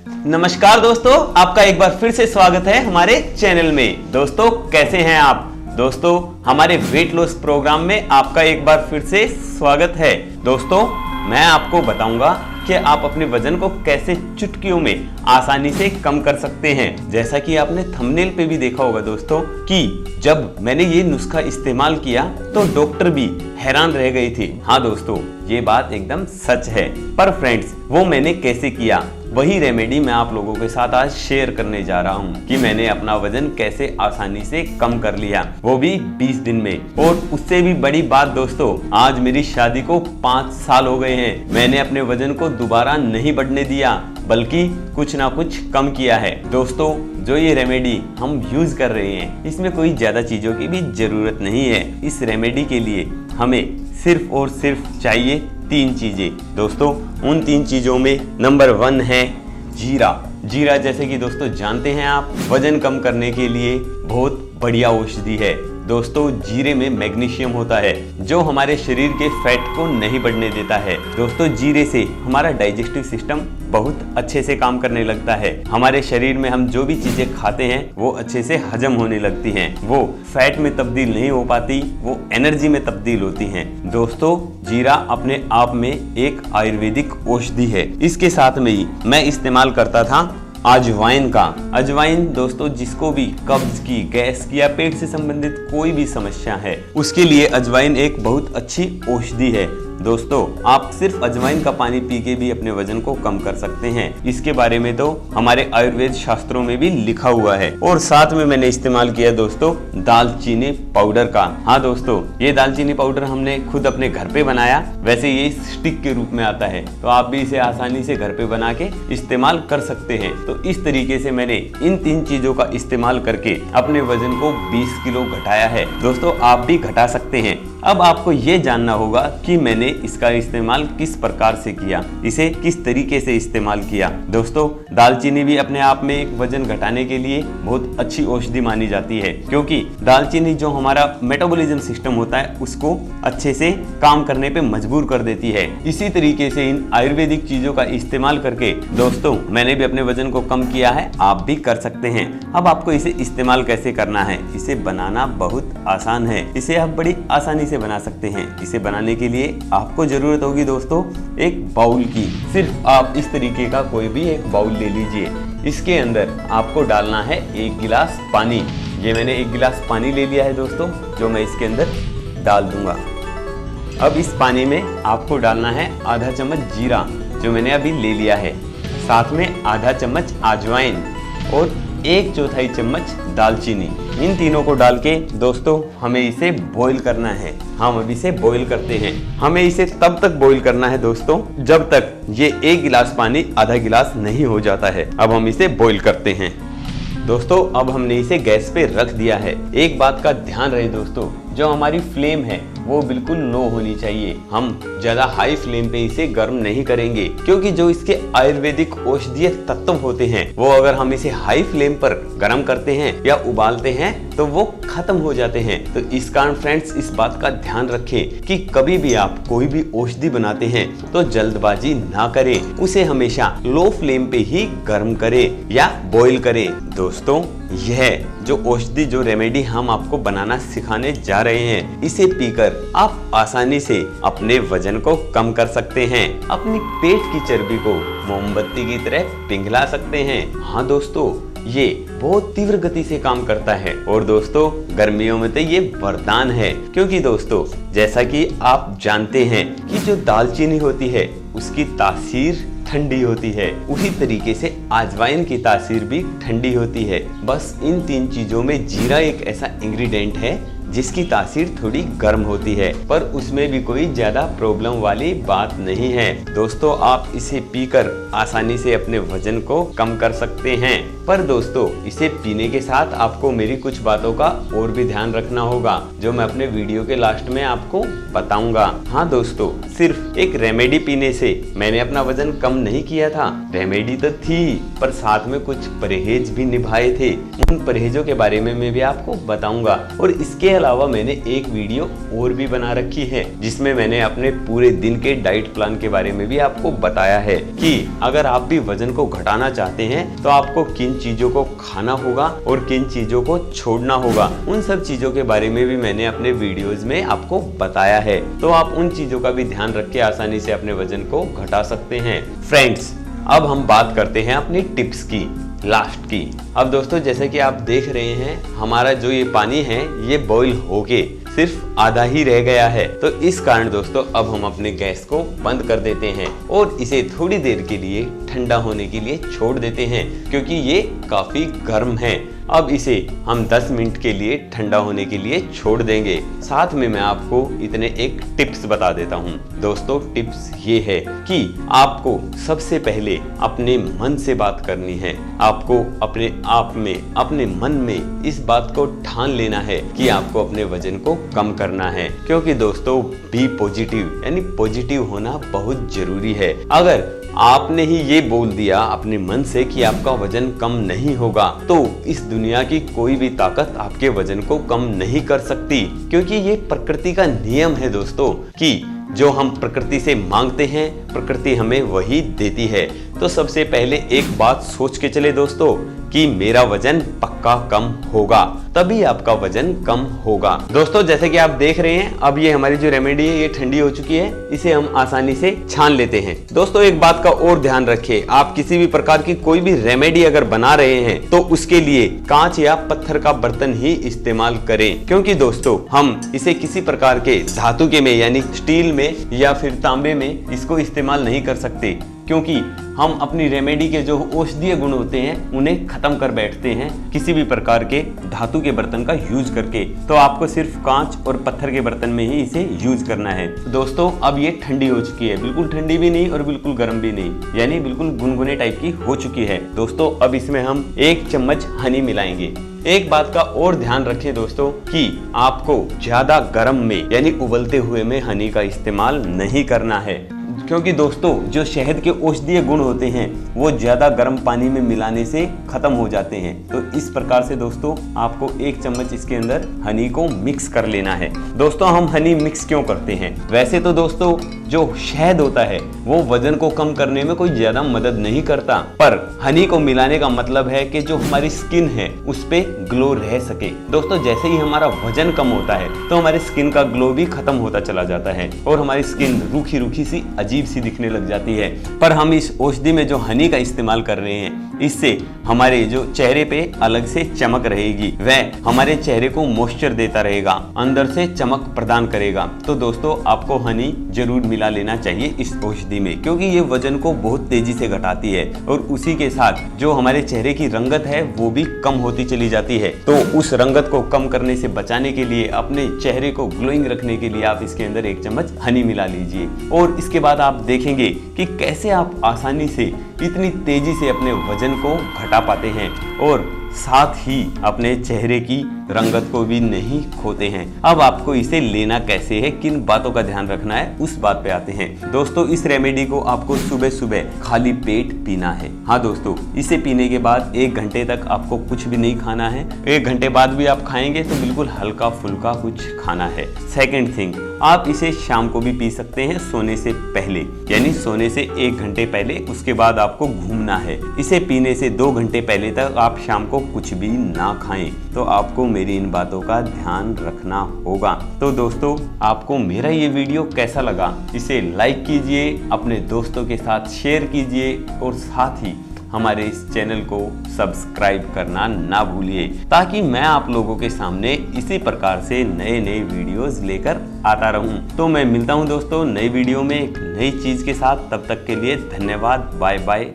नमस्कार दोस्तों, आपका एक बार फिर से स्वागत है हमारे चैनल में। दोस्तों कैसे हैं आप? दोस्तों हमारे वेट लॉस प्रोग्राम में आपका एक बार फिर से स्वागत है। दोस्तों मैं आपको बताऊंगा कि आप अपने वजन को कैसे चुटकियों में आसानी से कम कर सकते हैं। जैसा कि आपने थंबनेल पे भी देखा होगा दोस्तों कि जब मैंने ये नुस्खा इस्तेमाल किया तो डॉक्टर भी हैरान रह गए थे। हाँ दोस्तों, ये बात एकदम सच है। पर फ्रेंड्स, वो मैंने कैसे किया, वही रेमेडी मैं आप लोगों के साथ आज शेयर करने जा रहा हूँ कि मैंने अपना वजन कैसे आसानी से कम कर लिया, वो भी 20 दिन में। और उससे भी बड़ी बात दोस्तों, आज मेरी शादी को 5 साल हो गए हैं। मैंने अपने वजन को दोबारा नहीं बढ़ने दिया, बल्कि कुछ ना कुछ कम किया है। दोस्तों जो ये रेमेडी हम यूज कर रहे हैं, इसमें कोई ज्यादा चीजों की भी जरूरत नहीं है। इस रेमेडी के लिए हमें सिर्फ और सिर्फ चाहिए 3 चीजें। दोस्तों उन 3 चीजों में नंबर 1 है जीरा। जीरा जैसे कि दोस्तों जानते हैं आप, वजन कम करने के लिए बहुत बढ़िया औषधि है। दोस्तों जीरे में मैग्नीशियम होता है जो हमारे शरीर के फैट को नहीं बढ़ने देता है। दोस्तों जीरे से हमारा डाइजेस्टिव सिस्टम बहुत अच्छे से काम करने लगता है। हमारे शरीर में हम जो भी चीजें खाते हैं वो अच्छे से हजम होने लगती हैं। वो फैट में तब्दील नहीं हो पाती, वो एनर्जी में तब्दील होती हैं। दोस्तों जीरा अपने आप में एक आयुर्वेदिक औषधि है। इसके साथ में ही मैं इस्तेमाल करता था अजवाइन का। अजवाइन दोस्तों जिसको भी कब्ज की, गैस की या पेट से संबंधित कोई भी समस्या है, उसके लिए अजवाइन एक बहुत अच्छी औषधि है। दोस्तों आप सिर्फ अजवाइन का पानी पी के भी अपने वजन को कम कर सकते हैं। इसके बारे में तो हमारे आयुर्वेद शास्त्रों में भी लिखा हुआ है। और साथ में मैंने इस्तेमाल किया दोस्तों दालचीनी पाउडर का। हाँ दोस्तों, ये दालचीनी पाउडर हमने खुद अपने घर पे बनाया। वैसे ये स्टिक के रूप में आता है, तो आप भी इसे आसानी से घर पे बना के इस्तेमाल कर सकते हैं। तो इस तरीके से मैंने इन 3 चीजों का इस्तेमाल करके अपने वजन को 20 किलो घटाया है। दोस्तों आप भी घटा सकते हैं। अब आपको ये जानना होगा कि मैंने इसका इस्तेमाल किस प्रकार से किया, इसे किस तरीके से इस्तेमाल किया। दोस्तों दालचीनी भी अपने आप में एक वजन घटाने के लिए बहुत अच्छी औषधि मानी जाती है, क्योंकि दालचीनी जो हमारा मेटाबॉलिज्म सिस्टम होता है उसको अच्छे से काम करने पे मजबूर कर देती है। इसी तरीके से इन आयुर्वेदिक चीजों का इस्तेमाल करके दोस्तों मैंने भी अपने वजन को कम किया है, आप भी कर सकते हैं। अब आपको इसे इस्तेमाल कैसे करना है, इसे बनाना बहुत आसान है। इसे आप बड़ी आसानी से बना सकते हैं। इसे बनाने के लिए आपको जरूरत होगी दोस्तों एक बाउल की। सिर्फ आप इस तरीके का कोई भी एक बाउल ले लीजिए। इसके अंदर आपको डालना है 1 गिलास पानी। ये मैंने 1 गिलास पानी ले लिया है दोस्तों, जो मैं इसके अंदर डाल दूंगा। अब इस पानी में आपको डालना है आधा चम्मच जीरा, जो मैंने अभी ले लिया है। साथ में आधा चम्मच अजवाइन और 1/4 चम्मच दालचीनी। इन तीनों को डाल के दोस्तों हमें इसे बॉईल करना है। हम अभी इसे बॉईल करते हैं। हमें इसे तब तक बॉईल करना है दोस्तों जब तक ये 1 गिलास पानी आधा गिलास नहीं हो जाता है। अब हम इसे बॉईल करते हैं। दोस्तों अब हमने इसे गैस पे रख दिया है। एक बात का ध्यान रहे दोस्तों, जो हमारी फ्लेम है वो बिल्कुल लो होनी चाहिए। हम ज्यादा हाई फ्लेम पे इसे गर्म नहीं करेंगे, क्योंकि जो इसके आयुर्वेदिक औषधीय तत्व होते हैं वो अगर हम इसे हाई फ्लेम पर गर्म करते हैं या उबालते हैं तो वो खत्म हो जाते हैं। तो इस कारण फ्रेंड्स इस बात का ध्यान रखें कि कभी भी आप कोई भी औषधि बनाते हैं तो जल्दबाजी ना करें, उसे हमेशा लो फ्लेम पे ही गर्म करें या बॉईल करें। दोस्तों यह जो औषधि, जो रेमेडी हम आपको बनाना सिखाने जा रहे हैं, इसे पीकर आप आसानी से अपने वजन को कम कर सकते हैं। अपनी पेट की चर्बी को मोमबत्ती की तरह पिघला सकते हैं। हाँ दोस्तों ये बहुत तीव्र गति से काम करता है। और दोस्तों गर्मियों में तो ये वरदान है, क्योंकि दोस्तों जैसा कि आप जानते हैं कि जो दालचीनी होती है उसकी तासीर ठंडी होती है, उसी तरीके से अजवाइन की तासीर भी ठंडी होती है। बस इन 3 चीजों में जीरा एक ऐसा इंग्रेडिएंट है जिसकी तासीर थोड़ी गर्म होती है, पर उसमें भी कोई ज्यादा प्रॉब्लम वाली बात नहीं है। दोस्तों आप इसे पीकर आसानी से अपने वजन को कम कर सकते हैं। पर दोस्तों इसे पीने के साथ आपको मेरी कुछ बातों का और भी ध्यान रखना होगा, जो मैं अपने वीडियो के लास्ट में आपको बताऊंगा। हाँ दोस्तों, सिर्फ एक रेमेडी पीने से मैंने अपना वजन कम नहीं किया था। रेमेडी तो थी, पर साथ में कुछ परहेज भी निभाए थे। उन परहेजों के बारे में मैं भी आपको बताऊंगा। और इसके अलावा मैंने एक वीडियो और भी बना रखी है जिसमें मैंने अपने पूरे दिन के डाइट प्लान के बारे में भी आपको बताया है कि अगर आप भी वजन को घटाना चाहते हैं तो आपको किन चीजों को खाना होगा और किन चीजों को छोड़ना होगा। उन सब चीजों के बारे में भी मैंने अपने वीडियोस में आपको बताया है, तो आप उन चीजों का भी ध्यान रख के आसानी से अपने वजन को घटा सकते हैं। फ्रेंड्स, अब हम बात करते हैं अपनी टिप्स की, लास्ट की। अब दोस्तों, जैसे कि आप देख रहे हैं हमारा जो ये पानी है ये बॉईल होके सिर्फ आधा ही रह गया है, तो इस कारण दोस्तों अब हम अपने गैस को बंद कर देते हैं और इसे थोड़ी देर के लिए ठंडा होने के लिए छोड़ देते हैं क्योंकि ये काफी गर्म है। अब इसे हम 10 मिनट के लिए ठंडा होने के लिए छोड़ देंगे। साथ में मैं आपको इतने एक टिप्स बता देता हूँ। दोस्तों, टिप्स ये है कि आपको सबसे पहले अपने मन से बात करनी है। आपको अपने आप में, अपने मन में इस बात को ठान लेना है कि आपको अपने वजन को कम करना है, क्योंकि दोस्तों बी पॉजिटिव यानी पॉजिटिव होना बहुत जरूरी है। अगर आपने ही ये बोल दिया अपने मन से कि आपका वजन कम नहीं होगा, तो इस दुनिया की कोई भी ताकत आपके वजन को कम नहीं कर सकती, क्योंकि ये प्रकृति का नियम है दोस्तों कि जो हम प्रकृति से मांगते हैं प्रकृति हमें वही देती है। तो सबसे पहले एक बात सोच के चले दोस्तों कि मेरा वजन पक्का कम होगा, तभी आपका वजन कम होगा। दोस्तों, जैसे कि आप देख रहे हैं अब ये हमारी जो रेमेडी है ये ठंडी हो चुकी है, इसे हम आसानी से छान लेते हैं। दोस्तों, एक बात का और ध्यान रखिए, आप किसी भी प्रकार की कोई भी रेमेडी अगर बना रहे हैं तो उसके लिए कांच या पत्थर का बर्तन ही इस्तेमाल करें, क्योंकि दोस्तों हम इसे किसी प्रकार के धातु के में यानी स्टील में या फिर तांबे में इसको इस्तेमाल नहीं कर सकते, क्योंकि हम अपनी रेमेडी के जो औषधीय गुण होते हैं उन्हें खत्म कर बैठते हैं किसी भी प्रकार के धातु के बर्तन का यूज करके। तो आपको सिर्फ कांच और पत्थर के बर्तन में ही इसे यूज करना है। दोस्तों, अब ये ठंडी हो चुकी है, बिल्कुल ठंडी भी नहीं और बिल्कुल गर्म भी नहीं, यानी बिल्कुल गुनगुने टाइप की हो चुकी है। दोस्तों, अब इसमें हम 1 चम्मच हनी मिलाएंगे। एक बात का और ध्यान रखें दोस्तों कि आपको ज्यादा गर्म में यानी उबलते हुए में हनी का इस्तेमाल नहीं करना है, क्योंकि दोस्तों जो शहद के औषधीय गुण होते हैं वो ज्यादा गर्म पानी में मिलाने से खत्म हो जाते हैं। तो इस प्रकार से दोस्तों आपको 1 चम्मच इसके अंदर हनी को मिक्स कर लेना है। दोस्तों, हम हनी मिक्स क्यों करते हैं? वैसे तो दोस्तों जो शहद होता है वो वजन को कम करने में कोई ज्यादा मदद नहीं करता, पर हनी को मिलाने का मतलब है कि जो हमारी स्किन है उस पे ग्लो रह सके। दोस्तों, जैसे ही हमारा वजन कम होता है तो हमारी स्किन का ग्लो भी खत्म होता चला जाता है और हमारी स्किन रूखी रूखी सी अजीब सी दिखने लग जाती है। पर हम इस औषधि में जो हनी का इस्तेमाल कर रहे हैं इससे हमारे जो चेहरे पे अलग से चमक रहेगी, वह हमारे चेहरे को मॉइस्चर देता रहेगा, अंदर से चमक प्रदान करेगा। तो दोस्तों आपको हनी जरूर मिला लेना चाहिए इस औषधि में, क्योंकि ये वजन को बहुत तेजी से घटाती है और उसी के साथ जो हमारे चेहरे की रंगत है वो भी कम होती चली जाती है। तो उस रंगत को कम करने से बचाने के लिए, अपने चेहरे को ग्लोइंग रखने के लिए आप इसके अंदर 1 चम्मच हनी मिला लीजिए और इसके बाद आप देखेंगे कि कैसे आप आसानी से इतनी तेजी से अपने वजन को घटा पाते हैं और साथ ही अपने चेहरे की रंगत को भी नहीं खोते हैं। अब आपको इसे लेना कैसे है, किन बातों का ध्यान रखना है, उस बात पे आते हैं। दोस्तों, इस रेमेडी को आपको सुबह सुबह खाली पेट पीना है। हाँ दोस्तों, इसे पीने के बाद 1 घंटे तक आपको कुछ भी नहीं खाना है। 1 घंटे बाद भी आप खाएंगे तो बिल्कुल हल्का फुल्का कुछ खाना है। सेकेंड थिंग, आप इसे शाम को भी पी सकते हैं सोने से पहले, यानी सोने से 1 घंटे पहले। उसके बाद आपको घूमना है। इसे पीने से 2 घंटे पहले तक आप शाम को कुछ भी ना खाएं। तो आपको मेरी इन बातों का ध्यान रखना होगा। तो दोस्तों, आपको मेरा ये वीडियो कैसा लगा इसे लाइक कीजिए, अपने दोस्तों के साथ शेयर कीजिए और साथ ही हमारे इस चैनल को सब्सक्राइब करना ना भूलिए, ताकि मैं आप लोगों के सामने इसी प्रकार से नए नए वीडियोस लेकर आता रहूं। तो मैं मिलता हूं दोस्तों नई वीडियो में एक नई चीज के साथ। तब तक के लिए धन्यवाद। Bye bye.